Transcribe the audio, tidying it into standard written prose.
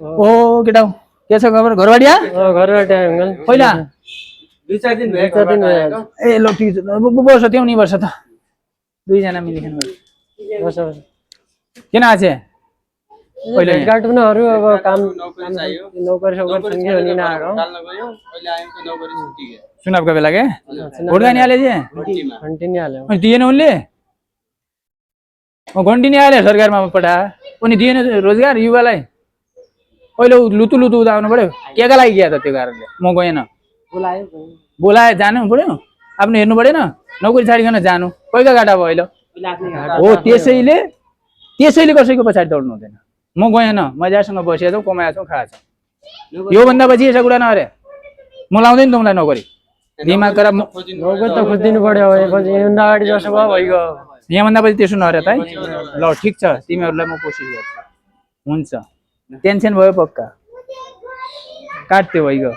ओ केटा के छ खबर घरबाडिया घरबाट अङ्कल पहिला 2-4 दिन भयो ए ल ठिक छ बस त्यहाँ नि वर्ष त दुई जना मिलिखेन बस किन आछे पहिले काटुनहरु अब काम नौकरी सौकरी छन् कि भनि नआएको डाल्न गयो अहिले आयो त नौकरी छुट्टी गयो चुनावको बेला के भोट गानी हाले जे कन्टिन्यू हाल्यो अनि दिएन उनले घन्टी नि हाले सरकारमा पठा अनि दिएन रोजगार युवालाई अहिले लुतु लुतु उदाउनु पर्यो केका लागि गया त त्यो कारणले म गएन बोलाए जानु पर्यो आफ्नो हेर्नु परेन नौकरी छाडिकन जानु कैका गाडा भयो अहिले हो त्यसैले कसैको पछाडि दौड्नु हुँदैन म गएन मजासँग बसेको छौँ कमाएको छौँ खाएको छौँ यो भन्दा पछि यसो कुरा नअरे म लाउँदैन तिमीलाई नोकरी दिमाग खराब नौकरी त खोजिदिनु पर्यो पछि अगाडि जसो भयो भइगयो यहाँभन्दा पछि त्यसो नअरे त है ल ठिक छ तिमीहरूलाई म कोसिस गर्छु हुन्छ टेन्सन भयो पक्का काट्यो भइगयो